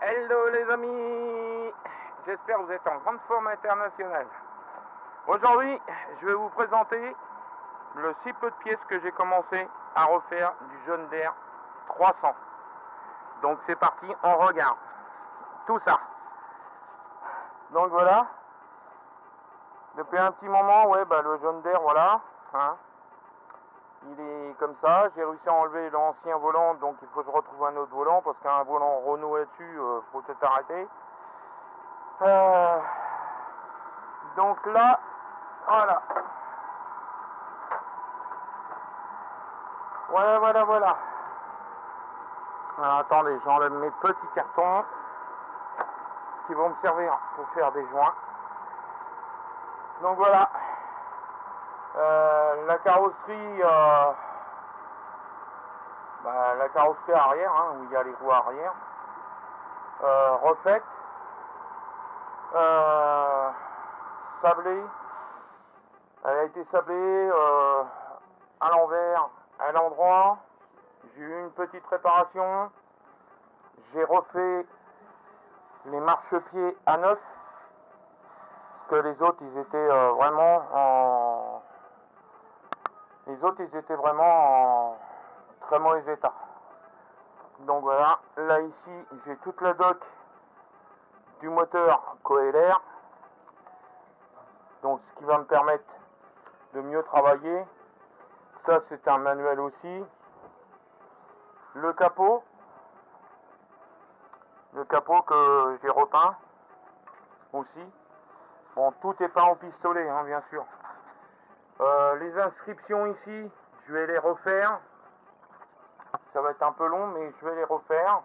Hello les amis, j'espère que vous êtes en grande forme internationale. Aujourd'hui, je vais vous présenter le si peu de pièces que j'ai commencé à refaire du John Deere 300. Donc c'est parti, on regarde tout ça. Donc voilà, depuis un petit moment, le John Deere, voilà, hein. Il est comme ça, j'ai réussi à enlever l'ancien volant, donc il faut que je retrouve un autre volant, parce qu'un volant Renault là-dessus, faut peut-être arrêter. Donc là, voilà. Voilà. Alors, attendez, j'enlève mes petits cartons qui vont me servir pour faire des joints. Donc voilà. La carrosserie... la carrosserie arrière, hein, où il y a les roues arrière, refaite, sablée, elle a été sablée à l'envers, à l'endroit, j'ai eu une petite réparation, j'ai refait les marchepieds à neuf, parce que les autres ils étaient vraiment en très mauvais état. Donc voilà, là ici j'ai toute la doc du moteur Coelair, donc ce qui va me permettre de mieux travailler. Ça c'est un manuel aussi. Le capot que j'ai repeint aussi. Bon, tout est peint au pistolet, hein, bien sûr. Les inscriptions ici, je vais les refaire. Ça va être un peu long, mais je vais les refaire.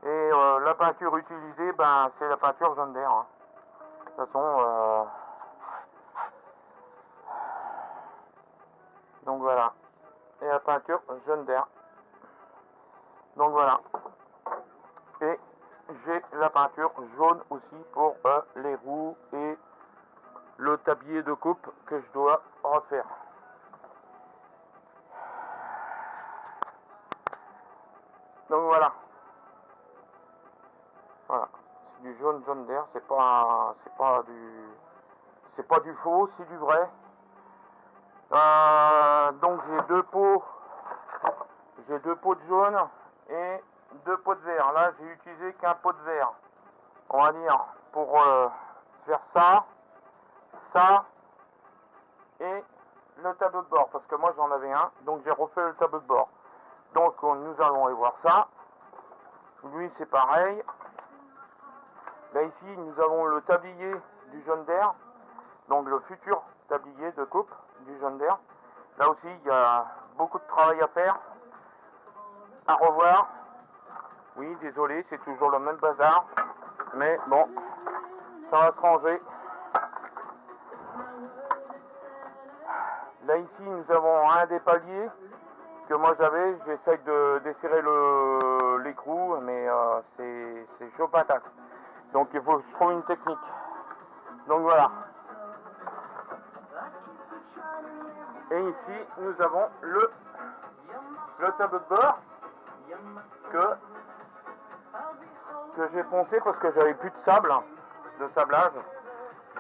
Et la peinture utilisée, c'est la peinture John Deere, hein. De toute façon, donc voilà. Et la peinture John Deere. Donc voilà. Et j'ai la peinture jaune aussi pour les roues et le tablier de coupe que je dois refaire. Donc voilà. Voilà. C'est du jaune John Deere, c'est pas du faux, c'est du vrai. Donc j'ai deux pots de jaune et deux pots de vert. Là j'ai utilisé qu'un pot de vert, on va dire, pour faire ça et le tableau de bord, parce que moi j'en avais un, donc j'ai refait le tableau de bord. Donc nous allons aller voir ça. Lui c'est pareil. Là ici nous avons le tablier du John Deere, donc le futur tablier de coupe du John Deere. Là aussi il y a beaucoup de travail à faire, à revoir. Oui, désolé, c'est toujours le même bazar, mais bon, ça va se ranger. Là ici nous avons un des paliers que moi j'avais, j'essaye de desserrer l'écrou, mais c'est chaud patate. Donc il faut que je trouve une technique. Donc voilà. Et ici nous avons le tableau de bord que j'ai poncé parce que j'avais plus de sablage.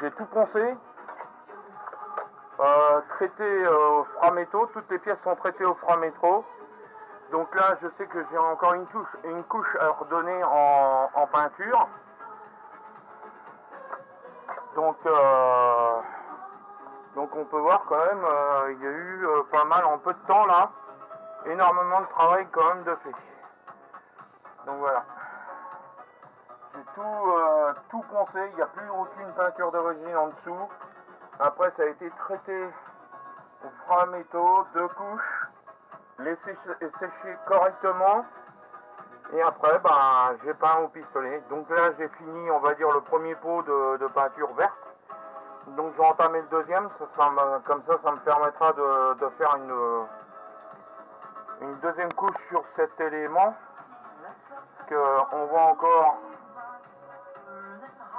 J'ai tout poncé, traité au Frametto, toutes les pièces sont traitées au Frametto. Donc là je sais que j'ai encore une couche à redonner en peinture. Donc on peut voir quand même, il y a eu pas mal en peu de temps là, énormément de travail quand même de fait. Donc voilà. J'ai tout poncé, il n'y a plus aucune peinture d'origine en dessous. Après ça a été traité au Frametto, 2 couches, les sécher correctement. Et après j'ai peint au pistolet. Donc là j'ai fini, on va dire, le premier pot de peinture verte. Donc je vais entamer le deuxième, comme ça me permettra de faire une deuxième couche sur cet élément. Parce qu'on voit encore,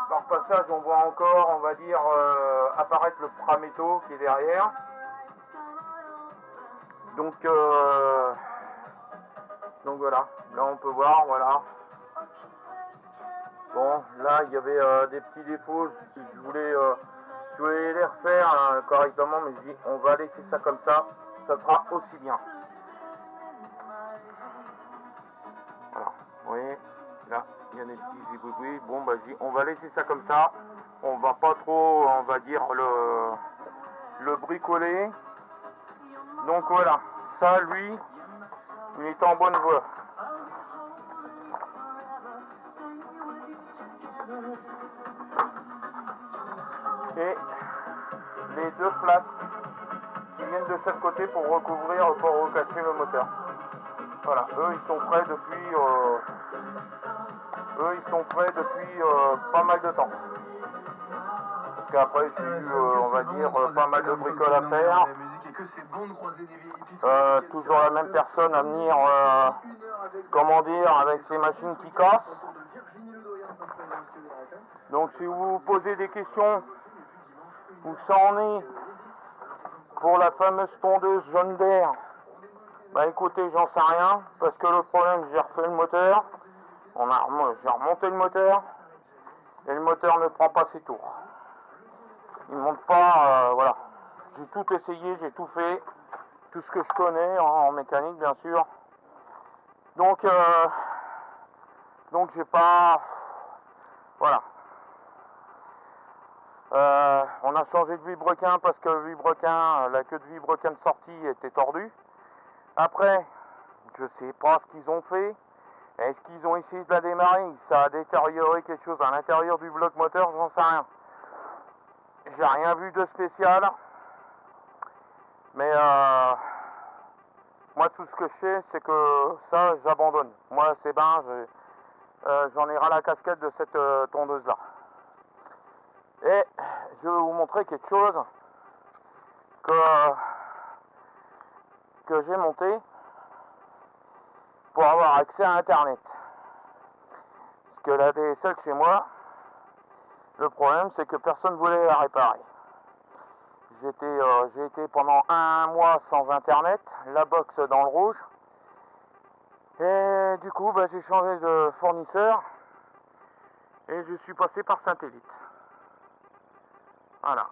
par passage on voit encore, on va dire, apparaître le Frametto qui est derrière. Donc Donc voilà, là on peut voir, voilà. Bon, là il y avait des petits défauts, je voulais les refaire correctement, mais je dis on va laisser ça comme ça sera aussi bien. Voilà, vous voyez, là il y a des petits zigouigouis, bon bah je dis on va laisser ça comme ça, on va pas trop, on va dire, le bricoler. Donc voilà, ça lui, il est en bonne voie. Et les deux places qui viennent de chaque côté pour recouvrir, pour recacher le moteur. Voilà, eux ils sont prêts depuis pas mal de temps. Parce qu'après j'ai eu, on va dire, pas mal de bricoles à faire. Toujours la même personne à venir, comment dire, avec ces machines qui cassent. Donc si vous vous posez des questions, où ça en est pour la fameuse tondeuse John Deere, bah écoutez, j'en sais rien, parce que le problème, j'ai refait le moteur, j'ai remonté le moteur, et le moteur ne prend pas ses tours. Il ne monte pas, voilà. J'ai tout essayé, j'ai tout fait, tout ce que je connais en mécanique, bien sûr. Donc j'ai pas, voilà. On a changé de vilebrequin parce que le vilebrequin, la queue de vilebrequin de sortie était tordue. Après, je sais pas ce qu'ils ont fait. Est-ce qu'ils ont essayé de la démarrer? Ça a détérioré quelque chose à l'intérieur du bloc moteur, j'en sais rien. J'ai rien vu de spécial. Mais moi tout ce que je sais, c'est que ça, j'abandonne. Moi c'est ben, j'en ai ras la casquette de cette tondeuse là. Et je vais vous montrer quelque chose que j'ai monté pour avoir accès à internet. Parce que la DSL chez moi, le problème c'est que personne ne voulait la réparer. J'ai été pendant 1 mois sans internet, la box dans le rouge. Et du coup bah, j'ai changé de fournisseur et je suis passé par satellite. Voilà.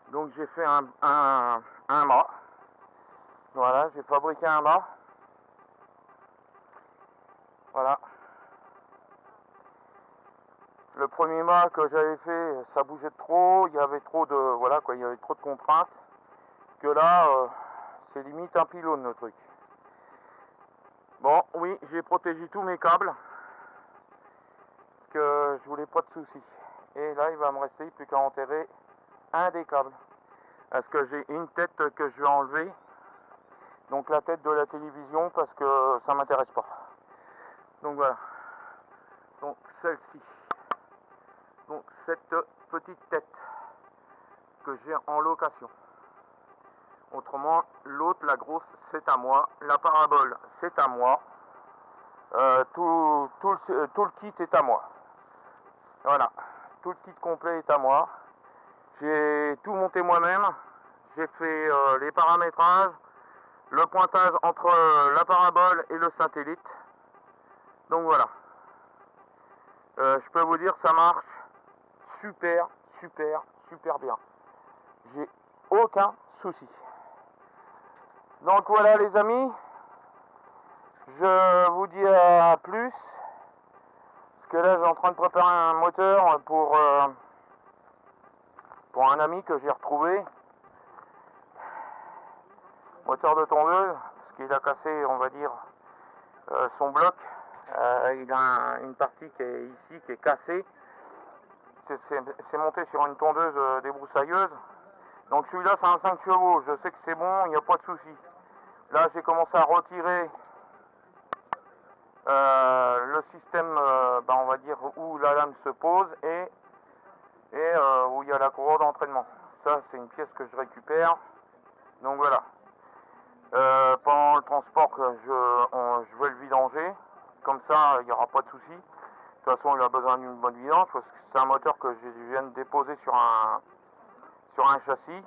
Donc j'ai fait un mât. Voilà, j'ai fabriqué un mât. Voilà. Le premier mât que j'avais fait, ça bougeait trop, il y avait trop de, voilà quoi, il y avait trop de contraintes. Que là, c'est limite un pylône le truc. Bon, oui, j'ai protégé tous mes câbles. Parce que je voulais pas de soucis. Et là, il va me rester plus qu'à enterrer un des câbles. Parce que j'ai une tête que je vais enlever. Donc la tête de la télévision parce que ça m'intéresse pas. Donc voilà. Donc celle-ci. Donc cette petite tête que j'ai en location. Autrement, l'autre, la grosse, c'est à moi. La parabole, c'est à moi. Tout le kit est à moi. Voilà. Tout le kit complet est à moi. J'ai tout monté moi-même. J'ai fait les paramétrages, le pointage entre la parabole et le satellite. Donc voilà. Je peux vous dire ça marche super bien. J'ai aucun souci. Donc voilà les amis. Je vous dis à plus. Parce que là j'ai en train de préparer un moteur pour un ami que j'ai retrouvé. Moteur de tondeuse. Parce qu'il a cassé, on va dire, son bloc. Il a une partie qui est ici, qui est cassée. C'est monté sur une tondeuse débroussailleuse. Donc celui-là c'est un 5 chevaux. Je sais que c'est bon, il n'y a pas de souci. Là j'ai commencé à retirer le système, on va dire, où la lame se pose et où il y a la courroie d'entraînement. Ça c'est une pièce que je récupère. Donc voilà. Pendant le transport, je vais le vidanger. Comme ça, il n'y aura pas de souci. De toute façon, il a besoin d'une bonne vidange parce que c'est un moteur que je viens de déposer sur un châssis.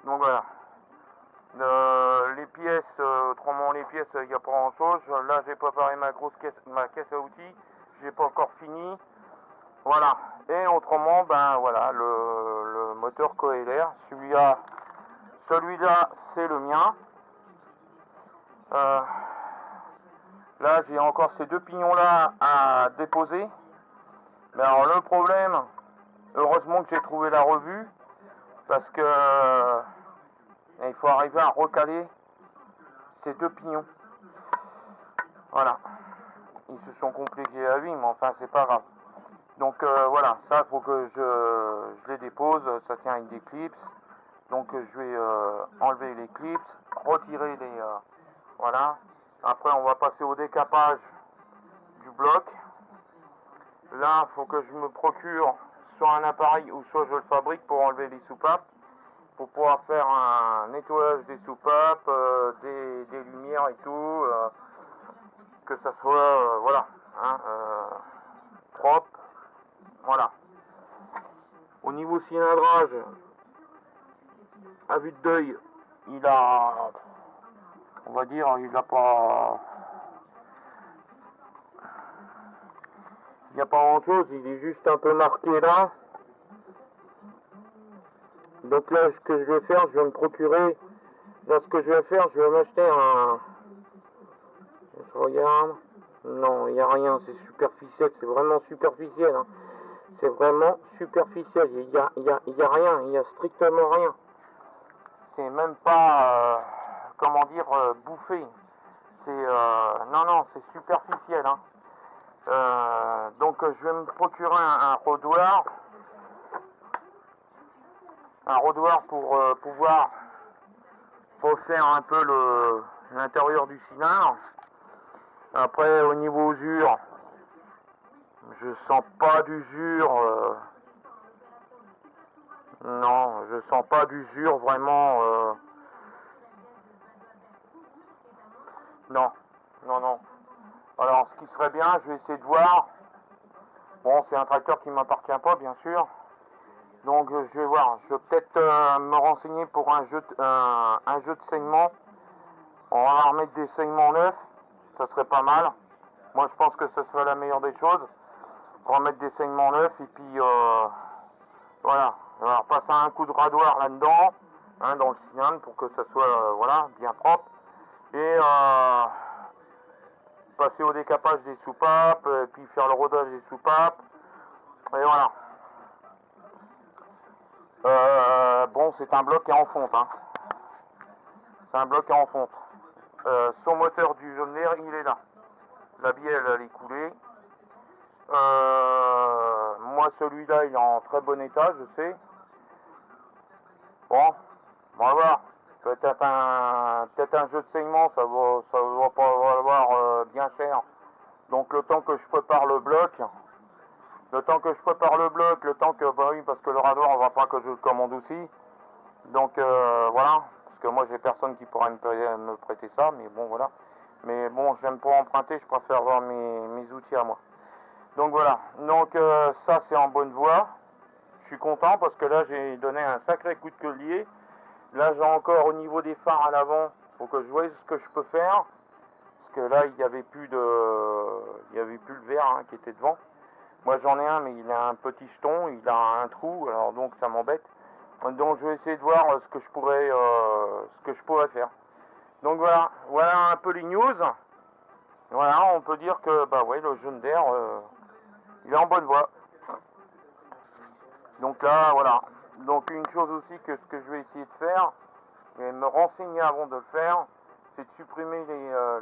Donc voilà. Les pièces, autrement les pièces, il n'y a pas grand chose. Là j'ai préparé ma caisse à outils, j'ai pas encore fini. Voilà. Et autrement, ben voilà, le moteur Coeler, celui-là c'est le mien. Là j'ai encore ces deux pignons là à déposer. Mais alors le problème, heureusement que j'ai trouvé la revue, parce que il faut arriver à recaler ces deux pignons. Voilà. Ils se sont compliqués la vie, mais enfin c'est pas grave. Donc voilà, ça faut que je les dépose, ça tient avec des clips. Donc je vais enlever les clips, retirer les... voilà. Après on va passer au décapage du bloc. Là, il faut que je me procure soit un appareil ou soit je le fabrique pour enlever les soupapes, pour pouvoir faire un nettoyage des soupapes, des lumières et tout, que ça soit, voilà, hein, propre, voilà. Au niveau cilindrage, à vue d'œil, il a, on va dire, il n'a pas... Il n'y a pas grand chose, il est juste un peu marqué là. Donc là, ce que je vais faire, je vais me procurer. Là, ce que je vais faire, je vais m'acheter un... Je regarde. Non, il n'y a rien, c'est superficiel, c'est vraiment superficiel. Hein. C'est vraiment superficiel, il y a rien, il n'y a strictement rien. C'est même pas, comment dire, bouffé. C'est, non, non, c'est superficiel. Hein. Donc je vais me procurer un rodoir pour pouvoir refaire un peu l'intérieur du cylindre. Après au niveau usure, je sens pas d'usure, non, je sens pas d'usure vraiment, non, non, non. Alors ce qui serait bien, je vais essayer de voir. Bon, c'est un tracteur qui m'appartient pas, bien sûr. Donc je vais voir. Je vais peut-être me renseigner pour un jeu de saignement. On va remettre des saignements neufs. Ça serait pas mal. Moi, je pense que ce serait la meilleure des choses. Remettre des saignements neufs et puis voilà. Alors passer un coup de radoir là-dedans, hein, dans le cylindre pour que ça soit voilà, bien propre. Et passer au décapage des soupapes, puis faire le rodage des soupapes. Et voilà. Bon, c'est un bloc qui est en fonte. Hein. C'est un bloc qui est en fonte. Son moteur du jaune vert, il est là. La bielle, elle est coulée. Moi, celui-là, il est en très bon état, je sais. Bon, on va voir. Peut-être un jeu de saignement, ça va pas valoir bien cher. Donc le temps que je prépare le bloc, le temps que, bah oui, parce que le radoir, on va pas que je le commande aussi. Donc voilà, parce que moi j'ai personne qui pourra me prêter ça, mais bon voilà. Mais bon, j'aime pas emprunter, je préfère avoir mes outils à moi. Donc voilà, donc ça c'est en bonne voie. Je suis content parce que là j'ai donné un sacré coup de collier. Là j'ai encore au niveau des phares à l'avant, faut que je voie ce que je peux faire. Parce que là il n'y avait plus le verre hein, qui était devant. Moi j'en ai un mais il a un petit jeton, il a un trou, alors donc ça m'embête. Donc je vais essayer de voir ce que je pourrais faire. Donc voilà, voilà un peu les news. Voilà, on peut dire que bah ouais, le jaune d'air, il est en bonne voie. Donc là, voilà. Donc une chose aussi que ce que je vais essayer de faire, et me renseigner avant de le faire, c'est de supprimer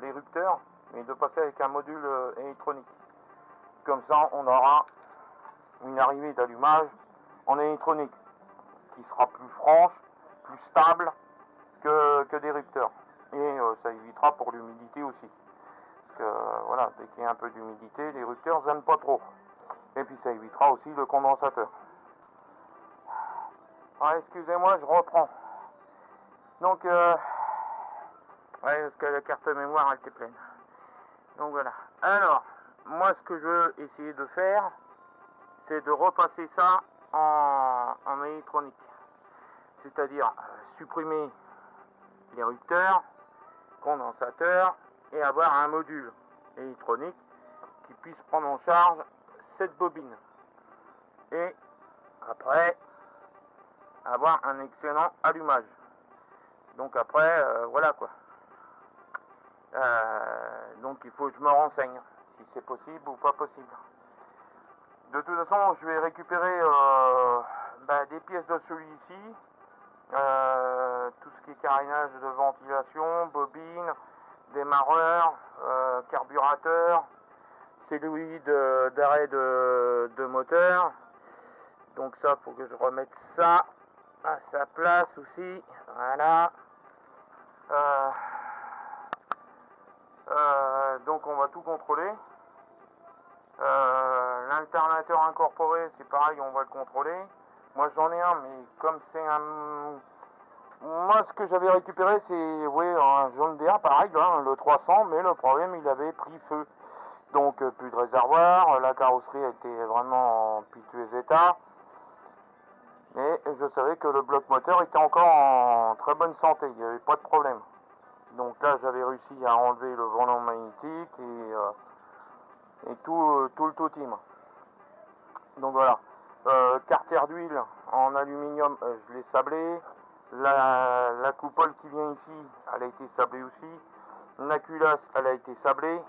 les rupteurs et de passer avec un module électronique. Comme ça, on aura une arrivée d'allumage en électronique qui sera plus franche, plus stable que des rupteurs. Et ça évitera pour l'humidité aussi. Parce que voilà, dès qu'il y a un peu d'humidité, les rupteurs n'aiment pas trop. Et puis ça évitera aussi le condensateur. Ah, excusez-moi, je reprends. Donc, ouais, parce que la carte mémoire elle était pleine. Donc voilà. Alors, moi ce que je veux essayer de faire, c'est de repasser ça en électronique. C'est-à-dire supprimer l'érupteur, condensateur, et avoir un module électronique qui puisse prendre en charge cette bobine. Et après, avoir un excellent allumage. Donc après, voilà quoi. Donc il faut que je me renseigne si c'est possible ou pas possible. De toute façon, je vais récupérer des pièces de celui-ci, tout ce qui est carénage de ventilation, bobine, démarreur, carburateur, cellulite d'arrêt de moteur. Donc ça, faut que je remette ça à sa place aussi. Voilà. Donc on va tout contrôler. L'alternateur incorporé, c'est pareil, on va le contrôler. Moi j'en ai un, mais comme c'est un... Moi ce que j'avais récupéré, c'est un John Deere, pareil, hein, le 300, mais le problème, il avait pris feu. Donc plus de réservoir, la carrosserie était vraiment en piteux état. Mais je savais que le bloc moteur était encore en très bonne santé, il n'y avait pas de problème. Donc là j'avais réussi à enlever le volant magnétique et tout le tout-team. Donc voilà. Carter d'huile en aluminium, je l'ai sablé. La coupole qui vient ici, elle a été sablée aussi. La culasse, elle a été sablée.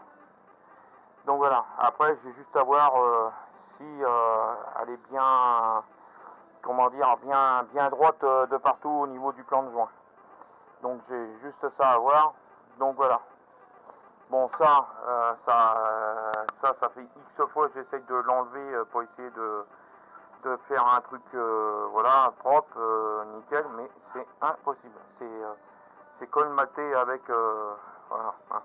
Donc voilà. Après, j'ai juste à voir si elle est bien, bien droite de partout au niveau du plan de joint. Donc j'ai juste ça à voir. Donc voilà. Bon, ça fait X fois que j'essaye de l'enlever pour essayer de faire un truc propre, nickel, mais c'est impossible. C'est colmaté avec voilà, hein.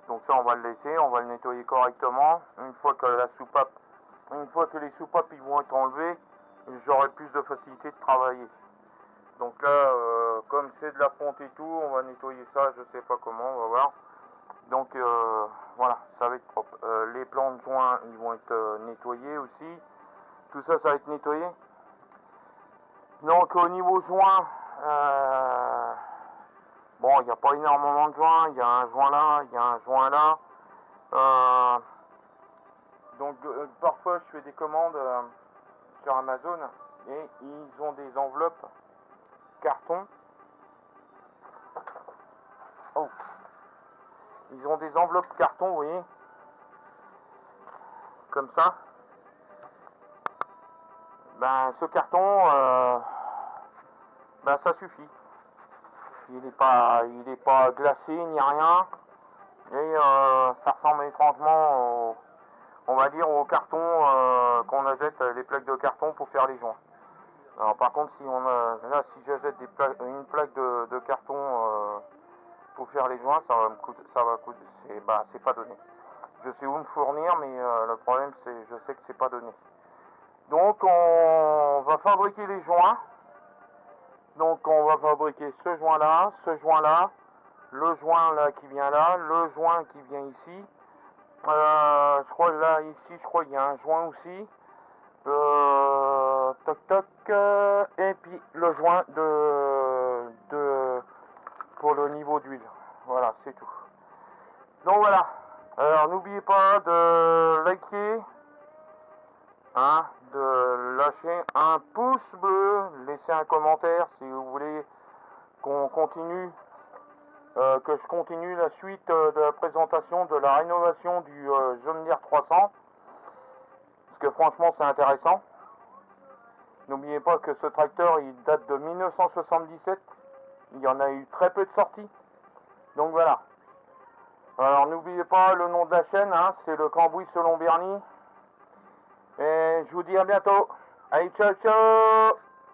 Donc ça, on va le laisser, on va le nettoyer correctement. Une fois que les soupapes ils vont être enlevées, j'aurai plus de facilité de travailler. Donc là, comme c'est de la fonte et tout, on va nettoyer ça, je sais pas comment, on va voir. Donc voilà, ça va être propre. Les plans de joint, ils vont être nettoyés aussi. Tout ça, ça va être nettoyé. Donc au niveau joint, bon, il n'y a pas énormément de joints. Il y a un joint là, il y a un joint là. Donc parfois, je fais des commandes sur Amazon et ils ont des enveloppes carton. Oh. Ils ont des enveloppes carton, vous voyez, comme ça. Ben ce carton, ça suffit. Il est pas glacé ni rien. Et ça ressemble étrangement on va dire au carton qu'on achète, les plaques de carton pour faire les joints. Alors par contre, si j'achète une plaque de carton pour faire les joints, ça va coûter, c'est pas donné. Je sais où me fournir, mais le problème c'est, je sais que c'est pas donné. Donc on va fabriquer les joints. Donc on va fabriquer ce joint là, le joint là qui vient là, le joint qui vient ici. Je crois là ici, je crois qu'il y a un joint aussi. Et puis le joint pour le niveau d'huile. Voilà, c'est tout. Donc voilà. Alors n'oubliez pas de liker, hein, de lâcher un pouce bleu, laisser un commentaire si vous voulez qu'on continue, que je continue la suite de la présentation de la rénovation du John Deere 300, parce que franchement c'est intéressant. N'oubliez pas que ce tracteur il date de 1977, il y en a eu très peu de sorties, donc voilà. Alors n'oubliez pas le nom de la chaîne, hein, c'est le Cambouis selon Bernie. Et je vous dis à bientôt. Allez, ciao ciao.